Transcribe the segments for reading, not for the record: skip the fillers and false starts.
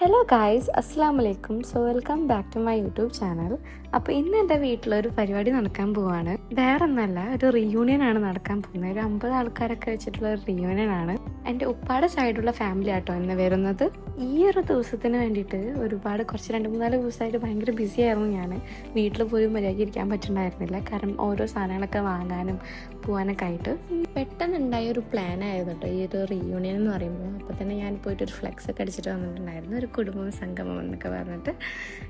Hello guys, അസ്സലാമു അലൈക്കും. So welcome back to my YouTube channel. അപ്പോൾ ഇന്ന് എൻ്റെ വീട്ടിലൊരു പരിപാടി നടക്കാൻ പോവാണ്. വേറെ ഒന്നല്ല, ഒരു റീയൂണിയൻ ആണ് നടക്കാൻ പോകുന്നത്. ഒരു 50 ആൾക്കാരൊക്കെ വെച്ചിട്ടുള്ള ഒരു റീയൂണിയൻ ആണ്. എൻ്റെ ഉപ്പാടെ സൈഡുള്ള ഫാമിലി ആട്ടോ ഇന്ന് വരുന്നത്. ഈ ഒരു ദിവസത്തിന് വേണ്ടിയിട്ട് കുറച്ച് 2-3 ദിവസമായിട്ട് ഭയങ്കര ബിസി ആയിരുന്നു. ഞാൻ വീട്ടിൽ പോലും മര്യാദയ്ക്ക് ഇരിക്കാൻ പറ്റുന്നുണ്ടായിരുന്നില്ല. കാരണം ഓരോ സാധനങ്ങളൊക്കെ വാങ്ങാനും പോകാനൊക്കെ ആയിട്ട് പെട്ടെന്നുണ്ടായ ഒരു പ്ലാൻ ആയിരുന്നു കേട്ടോ ഈ ഒരു റീയൂണിയൻ എന്ന് പറയുമ്പോൾ. അപ്പോൾ തന്നെ ഞാൻ പോയിട്ട് ഒരു ഫ്ലെക്സ് ഒക്കെ അടിച്ചിട്ട് വന്നിട്ടുണ്ടായിരുന്നു. ഒരു കുടുംബ സംഗമം എന്നൊക്കെ പറഞ്ഞിട്ട്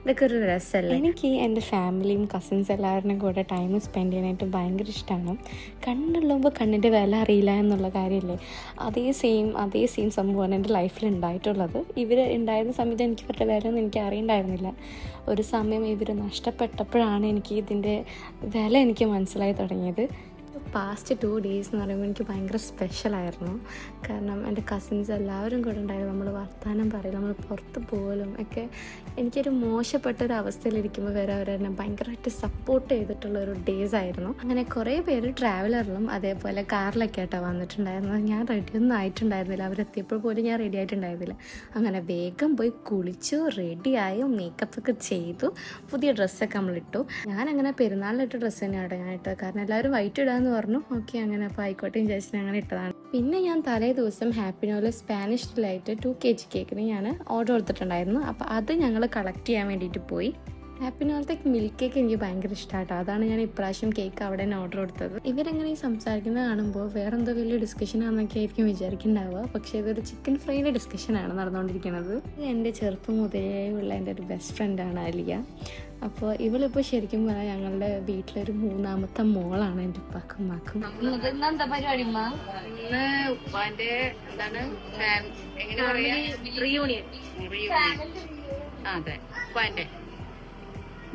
ഇതൊക്കെ ഒരു രസമല്ലേ. എനിക്ക് എൻ്റെ ഫാമിലിയും കസിൻസ് എല്ലാവരുടെയും കൂടെ ടൈം സ്പെൻഡ് ചെയ്യാനായിട്ട് ഭയങ്കര ഇഷ്ടമാണ്. കണ്ണുള്ളുമ്പോൾ കണ്ണിൻ്റെ വില അറിയില്ല എന്നുള്ള കാര്യമില്ലേ, അതേ സെയിം സംഭവമാണ് എൻ്റെ ലൈഫിൽ ഉണ്ടായിട്ടുള്ളത്. ഇവർ ഉണ്ടായിരുന്ന സമയത്ത് എനിക്ക് ഇവരുടെ വില ഒന്നും എനിക്ക് അറിയണ്ടായിരുന്നില്ല. ഒരു സമയം ഇവർ നഷ്ടപ്പെട്ടപ്പോഴാണ് എനിക്ക് ഇതിൻ്റെ വില എനിക്ക് മനസ്സിലായി തുടങ്ങിയത്. പാസ്റ്റ് 2 days എന്ന് പറയുമ്പോൾ എനിക്ക് ഭയങ്കര സ്പെഷ്യലായിരുന്നു. കാരണം എൻ്റെ കസിൻസ് എല്ലാവരും കൂടെ ഉണ്ടായിരുന്നു. നമ്മൾ വർത്തമാനം പറയും, നമ്മൾ പുറത്ത് പോകലും ഒക്കെ. എനിക്കൊരു മോശപ്പെട്ടൊരു അവസ്ഥയിലിരിക്കുമ്പോൾ വരെ അവരെന്നെ ഭയങ്കരമായിട്ട് സപ്പോർട്ട് ചെയ്തിട്ടുള്ളൊരു ഡേയ്സ് ആയിരുന്നു. അങ്ങനെ കുറേ പേര് ട്രാവലറിലും അതേപോലെ കാറിലൊക്കെ ആയിട്ടാണ് വന്നിട്ടുണ്ടായിരുന്നത്. ഞാൻ റെഡിയൊന്നും ആയിട്ടുണ്ടായിരുന്നില്ല. അവരെത്തിയപ്പോൾ പോലും ഞാൻ റെഡി ആയിട്ടുണ്ടായിരുന്നില്ല. അങ്ങനെ വേഗം പോയി കുളിച്ചു, റെഡിയായി, മേക്കപ്പൊക്കെ ചെയ്തു, പുതിയ ഡ്രസ്സൊക്കെ നമ്മളിട്ടു. ഞാനങ്ങനെ പെരുന്നാളിലിട്ട ഡ്രസ്സ് തന്നെയാണ് ഞാൻ ഇട്ടത്. കാരണം എല്ലാവരും വൈറ്റ് ഇടാന്ന് പറഞ്ഞു. ഓക്കെ, അങ്ങനെ അപ്പോൾ ആയിക്കോട്ടെ വിചാരിച്ചിട്ട് അങ്ങനെ ഇട്ടതാണ്. പിന്നെ ഞാൻ തലേ ദിവസം happy new year Spanish delight 2 kg കേക്കിന് ഞാൻ ഓർഡർ കൊടുത്തിട്ടുണ്ടായിരുന്നു. അപ്പോൾ അത് ഞങ്ങൾ കളക്ട് ചെയ്യാൻ വേണ്ടിയിട്ട് പോയി. ഹാപ്പി ന്യൂഇയർത്തെ മിൽക്ക് കേക്ക് എനിക്ക് ഭയങ്കര ഇഷ്ടമാട്ടോ. അതാണ് ഞാൻ ഇപ്രാവശ്യം കേക്ക് അവിടെ തന്നെ ഓർഡർ കൊടുത്തത്. ഇവരെങ്ങനെ ഈ സംസാരിക്കുന്നത് കാണുമ്പോൾ വേറെന്തോ വലിയ ഡിസ്കഷൻ ആണെന്നൊക്കെ ആയിരിക്കും വിചാരിക്കുന്നുണ്ടാവുക. പക്ഷേ ഇതൊരു ചിക്കൻ ഫ്രൈയുടെ ഡിസ്കഷനാണ് നടന്നുകൊണ്ടിരിക്കുന്നത്. ഇത് എൻ്റെ ചെറുപ്പം മുതലേ ഉള്ള എൻ്റെ ഒരു ബെസ്റ്റ് ഫ്രണ്ടാണ് അലിയ. അപ്പോൾ ഇവളിപ്പോൾ ശരിക്കും പറയാം ഞങ്ങളുടെ വീട്ടിലൊരു 3ാമത്തെ മോളാണ് എൻ്റെ ഉപ്പാക്കും ഉമ്മാക്കും. എന്താ പരിപാടി? ഇന്ന് ഉപ്പാന്റെ എന്താണ് റീയൂണിയൻ. അതെ, ഉപ്പാന്റെ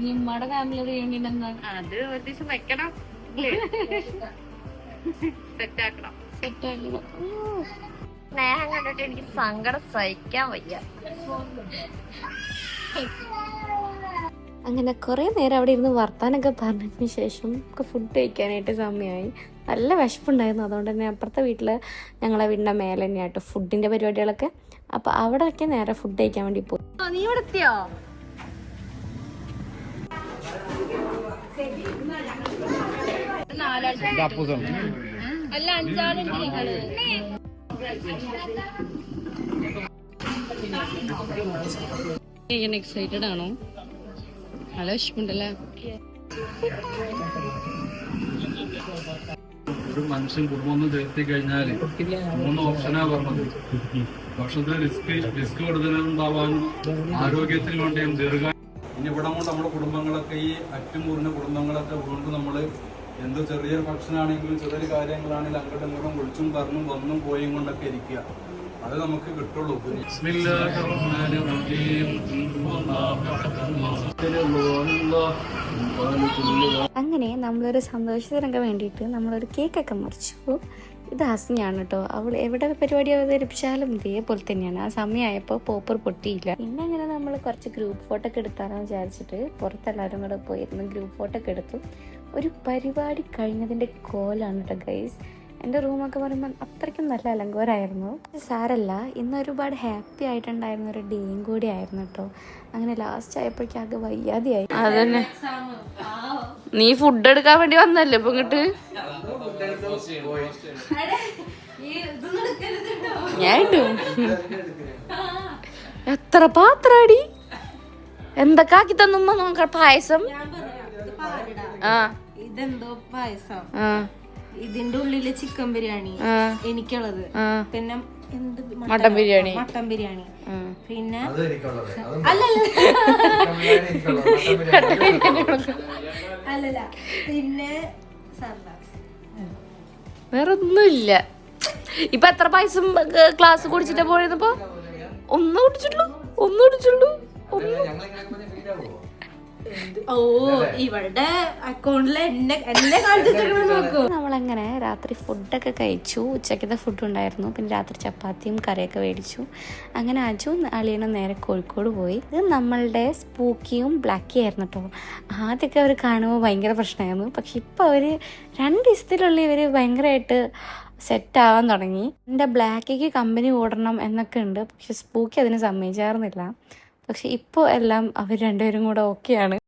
നിമ്മടെ ഫാമിലി റീയൂണിയൻ എന്താ? അത് ഒരു ദിവസം വെക്കണം, സെറ്റാക്കണം. സ്നേഹം കണ്ടിട്ട് എനിക്ക് സങ്കടം സഹിക്കാൻ വയ്യ. അങ്ങനെ കുറേ നേരം അവിടെ ഇരുന്ന് വർത്താനൊക്കെ പറഞ്ഞതിന് ശേഷം നമുക്ക് ഫുഡ് കഴിക്കാനായിട്ട് സമയമായി. നല്ല വിശപ്പുണ്ടായിരുന്നു. അതുകൊണ്ട് തന്നെ അപ്പുറത്തെ വീട്ടിൽ ഞങ്ങളെ വീടിൻ്റെ മേലെ തന്നെയായിട്ട് ഫുഡിൻ്റെ പരിപാടികളൊക്കെ. അപ്പോൾ അവിടെയൊക്കെ നേരെ ഫുഡ് കഴിക്കാൻ വേണ്ടി പോയി. നീ ഇവിടെ എത്തിയോ? അല്ല, 5 ആളുണ്ട് നിങ്ങള്. എക്സൈറ്റഡ് ആണോ? നല്ല വിഷമുണ്ടല്ലേ? ഒരു മനുഷ്യൻ കുടുംബം ചേർത്തി കഴിഞ്ഞാല് 3 ഓപ്ഷനാ പറഞ്ഞത്. ഭക്ഷണത്തിന് റിസ്ക് കൊടുത്തിട്ടുണ്ടാവാനും ആരോഗ്യത്തിന് വേണ്ടിയും ഇനി ഇവിടെ കൊണ്ട് നമ്മുടെ കുടുംബങ്ങളൊക്കെ ഈ അറ്റുമുറിഞ്ഞ കുടുംബങ്ങളൊക്കെ കൊണ്ട് നമ്മള് എന്തോ ചെറിയൊരു ഭക്ഷണമാണെങ്കിലും ചെറിയൊരു കാര്യങ്ങളാണെങ്കിലും അങ്ങോട്ടും ഇങ്ങോട്ടും വിളിച്ചും പറഞ്ഞും വന്നും പോയും കൊണ്ടൊക്കെ ഇരിക്കുക. അത് നമുക്ക് കിട്ടുള്ളൂ. അങ്ങനെ നമ്മളൊരു സന്തോഷത്തിനൊക്കെ വേണ്ടിയിട്ട് നമ്മളൊരു കേക്കൊക്കെ മുറിച്ചു. ഇത് ഹസ്നിയാണ് കേട്ടോ. അവൾ എവിടെ പരിപാടി അവതരിപ്പിച്ചാലും ഇതേപോലെ തന്നെയാണ്. ആ സമയമായപ്പോൾ പോപ്പർ പൊട്ടിയില്ല. പിന്നെ അങ്ങനെ നമ്മൾ കുറച്ച് ഗ്രൂപ്പ് ഫോട്ടോ ഒക്കെ എടുത്താണെന്ന് വിചാരിച്ചിട്ട് പുറത്തെല്ലാവരും കൂടെ പോയിരുന്നു ഗ്രൂപ്പ് ഫോട്ടോ ഒക്കെ എടുത്തു. ഒരു പരിപാടി കഴിഞ്ഞതിൻ്റെ കോലാണ് കേട്ടോ ഗൈസ്. എൻ്റെ റൂമൊക്കെ പറയുമ്പോൾ അത്രയ്ക്കും നല്ല അലങ്കോലമായിരുന്നു. സാരല്ല, ഇന്ന് ഒരുപാട് ഹാപ്പി ആയിട്ടുണ്ടായിരുന്ന ഒരു ഡേയും കൂടി ആയിരുന്നു കേട്ടോ. അങ്ങനെ ലാസ്റ്റ് ആയപ്പോഴേക്കും ആകെ വയ്യാതെയായി. അതന്നെ, നീ ഫുഡ് എടുക്കാൻ വേണ്ടി വന്നല്ലേ ഇപ്പൊ ഇങ്ങോട്ട്? ഞാൻ എത്ര പാത്രാടി എന്തൊക്കെ ആക്കി തന്നുമ്മ നോക്ക. പായസം, ഇതെന്തോ പായസം, ഇതിന്റെ ഉള്ളില് ചിക്കൻ ബിരിയാണി എനിക്കുള്ളത്, പിന്നെ മട്ടൻ ബിരിയാണി, പിന്നെ അല്ലല്ല, പിന്നെ വേറൊന്നുമില്ല. ഇപ്പൊ എത്ര പായസം ക്ലാസ് കുടിച്ചിട്ടാ പോയപ്പോ? ഒന്ന് കുടിച്ചുള്ളൂ. ഓ, ഇവളുടെ അക്കൗണ്ടില് എന്നെ കാണിച്ചു. നമ്മളങ്ങനെ രാത്രി ഫുഡൊക്കെ കഴിച്ചു. ഉച്ചക്കത്തെ ഫുഡ് ഉണ്ടായിരുന്നു. പിന്നെ രാത്രി ചപ്പാത്തിയും കറിയൊക്കെ മേടിച്ചു. അങ്ങനെ അജു അളിയനും നേരെ കോഴിക്കോട് പോയി. ഇത് നമ്മളുടെ സ്പൂക്കിയും ബ്ലാക്കിയും ആയിരുന്നു കേട്ടോ. ആദ്യമൊക്കെ അവർ കാണുമ്പോൾ ഭയങ്കര പ്രശ്നമായിരുന്നു. പക്ഷെ ഇപ്പോൾ അവർ 2 ദിവസത്തിലുള്ള ഇവർ ഭയങ്കരമായിട്ട് സെറ്റ് ആവാൻ തുടങ്ങി. എൻ്റെ ബ്ലാക്കിക്ക് കമ്പനി കൂടണം എന്നൊക്കെ ഉണ്ട്, പക്ഷെ സ്പൂക്കി അതിന് സമ്മതിച്ചായിരുന്നില്ല. പക്ഷെ ഇപ്പോൾ എല്ലാം അവർ രണ്ടുപേരും കൂടെ ഓക്കെയാണ്.